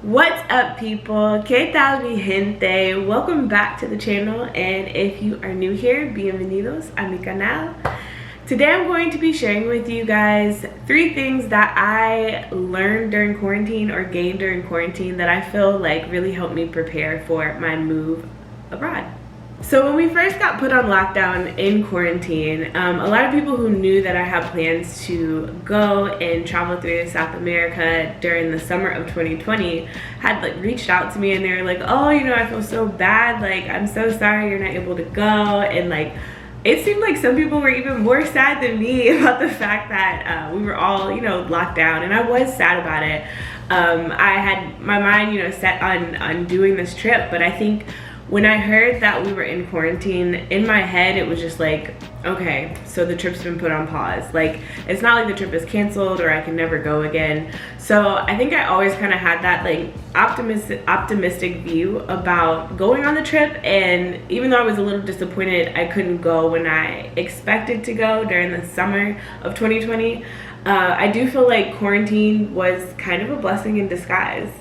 What's up, people? ¿Qué tal, mi gente? Welcome back to the channel, and if you are new here, bienvenidos a mi canal. Today I'm going to be sharing with you guys 3 things that I learned during quarantine or gained during quarantine that I feel like really helped me prepare for my move abroad. So when we first got put on lockdown in quarantine, a lot of people who knew that I had plans to go and travel through South America during the summer of 2020 had reached out to me, and they were like, oh, I feel so bad, I'm so sorry you're not able to go. And it seemed like some people were even more sad than me about the fact that we were all, locked down, and I was sad about it. I had my mind, set on doing this trip, but I think when I heard that we were in quarantine, in my head it was just like, okay, so the trip's been put on pause. It's not like the trip is canceled or I can never go again. So I think I always kind of had that optimistic view about going on the trip, and even though I was a little disappointed I couldn't go when I expected to go during the summer of 2020, I do feel like quarantine was kind of a blessing in disguise.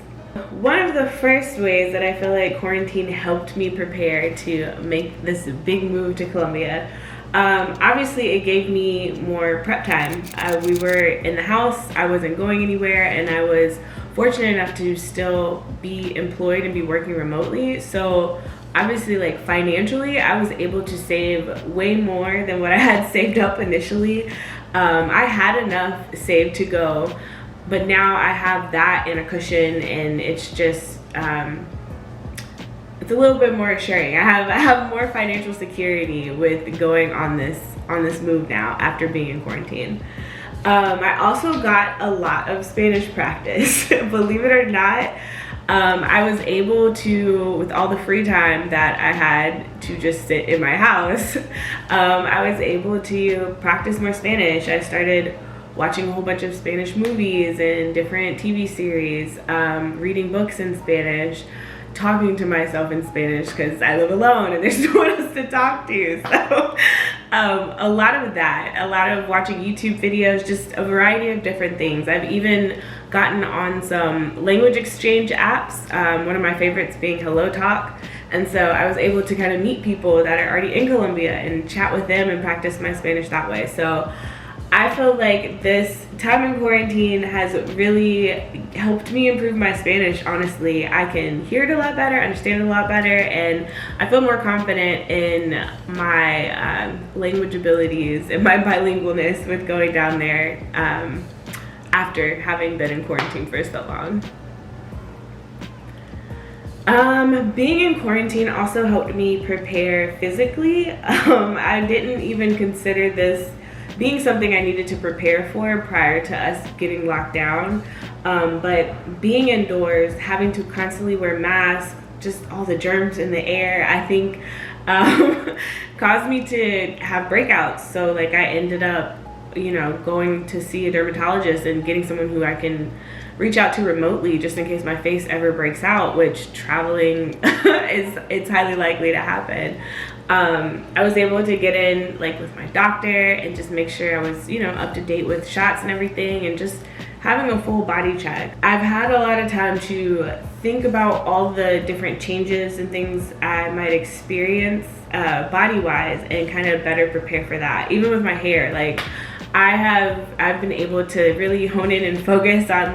One of the first ways that I feel like quarantine helped me prepare to make this big move to Colombia, obviously it gave me more prep time. We were in the house, I wasn't going anywhere, and I was fortunate enough to still be employed and be working remotely. So obviously, financially, I was able to save way more than what I had saved up initially. I had enough saved to go, but now I have that in a cushion, and it's just it's a little bit more assuring. I have more financial security with going on this move now after being in quarantine. I also got a lot of Spanish practice. Believe it or not, I was able to, with all the free time that I had to just sit in my house, I was able to practice more Spanish. I started watching a whole bunch of Spanish movies and different TV series, reading books in Spanish, talking to myself in Spanish because I live alone and there's no one else to talk to. So a lot of that, a lot of watching YouTube videos, just a variety of different things. I've even gotten on some language exchange apps, one of my favorites being Hello Talk. And so I was able to kind of meet people that are already in Colombia and chat with them and practice my Spanish that way. So I feel like this time in quarantine has really helped me improve my Spanish, honestly. I can hear it a lot better, understand it a lot better, and I feel more confident in my language abilities and my bilingualness with going down there after having been in quarantine for so long. Being in quarantine also helped me prepare physically. I didn't even consider this being something I needed to prepare for prior to us getting locked down, but being indoors, having to constantly wear masks, just all the germs in the air, I think caused me to have breakouts. So I ended up going to see a dermatologist and getting someone who I can reach out to remotely just in case my face ever breaks out, which traveling it's highly likely to happen. I was able to get in with my doctor and just make sure I was up to date with shots and everything, and just having a full body check. I've had a lot of time to think about all the different changes and things I might experience body-wise and kind of better prepare for that. Even with my hair, I've been able to really hone in and focus on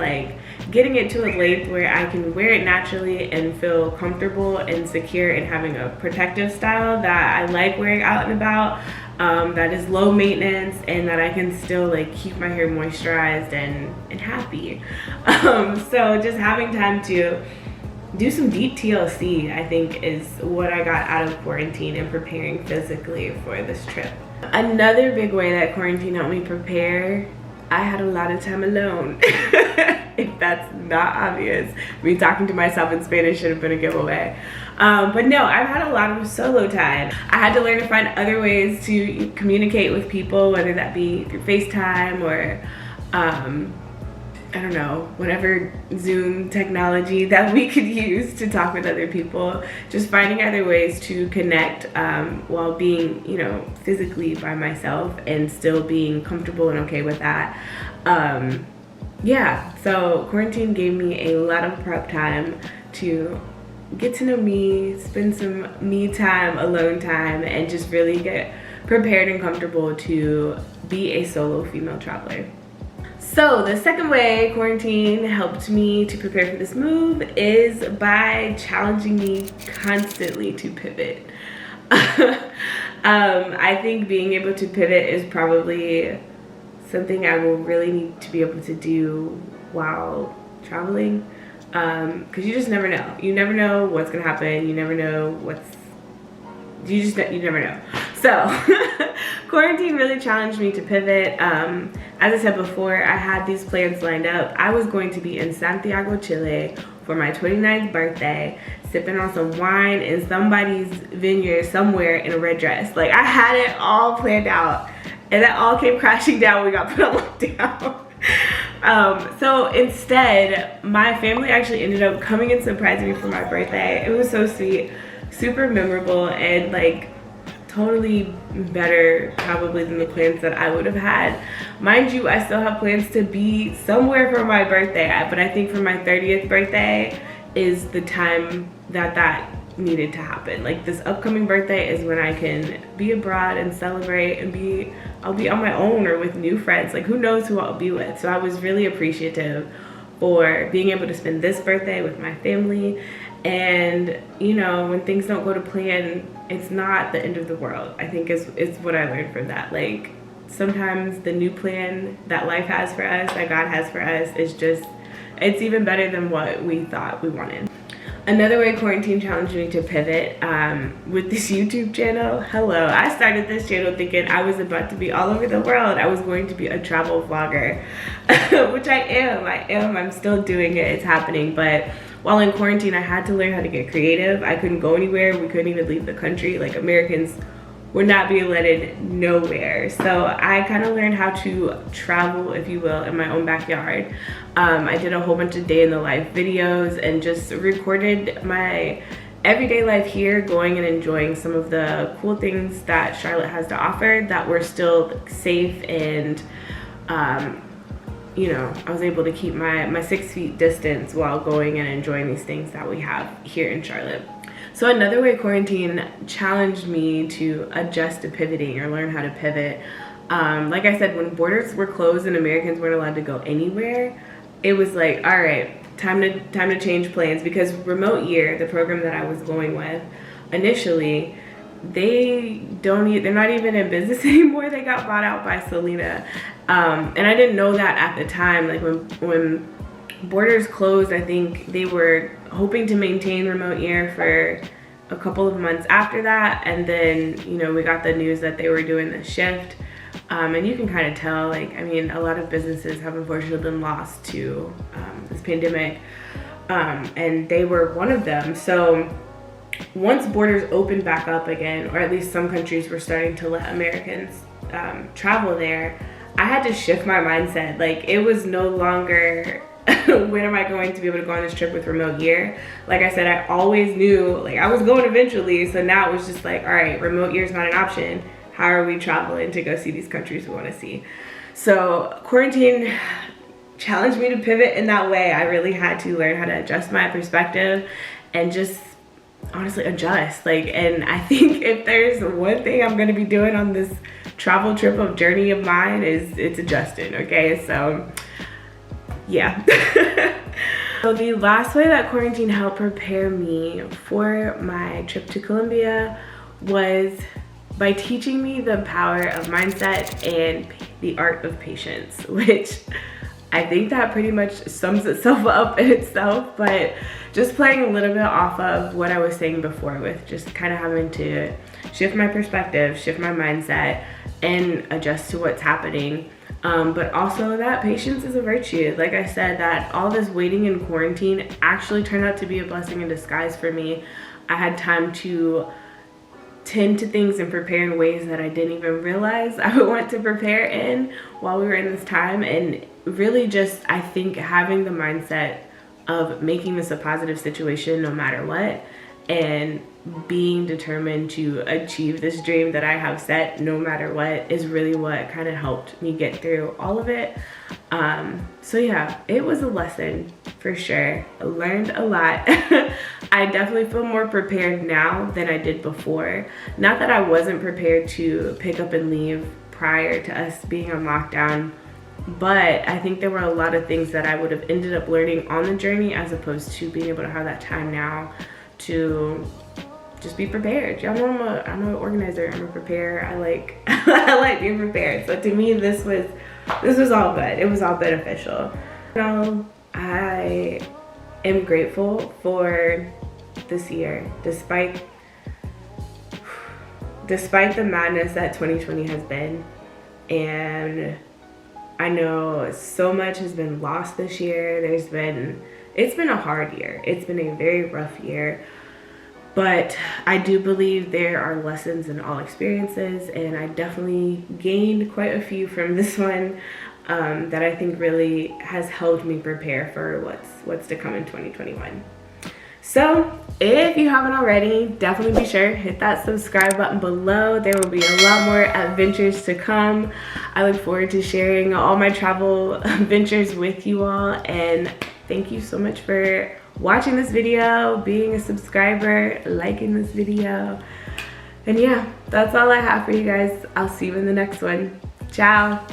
getting it to a length where I can wear it naturally and feel comfortable and secure, and having a protective style that I like wearing out and about, that is low maintenance, and that I can still keep my hair moisturized and happy. So just having time to do some deep TLC, I think, is what I got out of quarantine and preparing physically for this trip. Another big way that quarantine helped me prepare, I had a lot of time alone. If that's not obvious, me talking to myself in Spanish should have been a giveaway. But no, I've had a lot of solo time. I had to learn to find other ways to communicate with people, whether that be through FaceTime or I don't know, whatever Zoom technology that we could use to talk with other people. Just finding other ways to connect while being, physically by myself and still being comfortable and okay with that. yeah, so quarantine gave me a lot of prep time to get to know me, spend some me time, alone time, and just really get prepared and comfortable to be a solo female traveler. So the second way quarantine helped me to prepare for this move is by challenging me constantly to pivot. I think being able to pivot is probably something I will really need to be able to do while traveling, because you just never know. You never know what's gonna happen. You never know you never know. So quarantine really challenged me to pivot. As I said before, I had these plans lined up. I was going to be in Santiago, Chile for my 29th birthday, sipping on some wine in somebody's vineyard somewhere in a red dress. Like, I had it all planned out, and that all came crashing down when we got put on lockdown. So instead, my family actually ended up coming and surprising me for my birthday. It was so sweet, super memorable, and like totally better probably than the plans that I would have had. Mind you, I still have plans to be somewhere for my birthday, but I think for my 30th birthday is the time that needed to happen. Like, this upcoming birthday is when I can be abroad and celebrate, and I'll be on my own or with new friends. Like, who knows who I'll be with. So I was really appreciative for being able to spend this birthday with my family. And you know, when things don't go to plan, it's not the end of the world. I think is what I learned from that. Like, sometimes the new plan that life has for us, that God has for us, it's even better than what we thought we wanted. Another way quarantine challenged me to pivot, with this YouTube channel. Hello, I started this channel thinking I was about to be all over the world. I was going to be a travel vlogger, which I am. I'm still doing it. It's happening. But while in quarantine, I had to learn how to get creative. I couldn't go anywhere. We couldn't even leave the country. Like, Americans were not being let in nowhere. So I kind of learned how to travel, if you will, in my own backyard. I did a whole bunch of day in the life videos and just recorded my everyday life here, going and enjoying some of the cool things that Charlotte has to offer that were still safe, and you know, I was able to keep my 6 feet distance while going and enjoying these things that we have here in Charlotte. So another way quarantine challenged me to adjust to pivoting or learn how to pivot. Like I said, when borders were closed and Americans weren't allowed to go anywhere, it was like, all right, time to change plans, because Remote Year, the program that I was going with initially, they're not even in business anymore. They got bought out by Selena. And I didn't know that at the time. Like, when borders closed, I think they were hoping to maintain Remote Year for a couple of months after that, and then, you know, we got the news that they were doing the shift. And you can kind of tell, like, I mean, a lot of businesses have unfortunately been lost to this pandemic, and they were one of them. So once borders opened back up again, or at least some countries were starting to let Americans travel there, I had to shift my mindset. Like, it was no longer when am I going to be able to go on this trip with Remote Year? Like I said, I always knew, like, I was going eventually. So now it was just like, all right, Remote Year is not an option. How are we traveling to go see these countries we want to see? So quarantine challenged me to pivot in that way. I really had to learn how to adjust my perspective and just honestly adjust. Like, and I think if there's one thing I'm going to be doing on this travel trip of journey of mine, it's adjusting. Okay, so yeah. So the last way that quarantine helped prepare me for my trip to Colombia was by teaching me the power of mindset and the art of patience, which I think that pretty much sums itself up in itself. But just playing a little bit off of what I was saying before, with just kind of having to shift my perspective, shift my mindset, and adjust to what's happening. But also that patience is a virtue. Like I said, that all this waiting in quarantine actually turned out to be a blessing in disguise for me. I had time to tend to things and prepare in ways that I didn't even realize I would want to prepare in while we were in this time. And really just, I think, having the mindset of making this a positive situation no matter what, and being determined to achieve this dream that I have set no matter what is really what kind of helped me get through all of it. So yeah, it was a lesson for sure. I learned a lot. I definitely feel more prepared now than I did before. Not that I wasn't prepared to pick up and leave prior to us being on lockdown, but I think there were a lot of things that I would have ended up learning on the journey as opposed to being able to have that time now to just be prepared. Y'all know I'm an organizer, I'm a preparer. I like I like being prepared. So to me, this was all good. It was all beneficial. You know, I am grateful for this year, despite the madness that 2020 has been. And I know so much has been lost this year. It's been a hard year. It's been a very rough year. But I do believe there are lessons in all experiences, and I definitely gained quite a few from this one that I think really has helped me prepare for what's to come in 2021. So if you haven't already, definitely be sure hit that subscribe button below. There will be a lot more adventures to come. I look forward to sharing all my travel adventures with you all, and thank you so much for watching this video, being a subscriber, liking this video. And yeah, that's all I have for you guys. I'll see you in the next one. Ciao.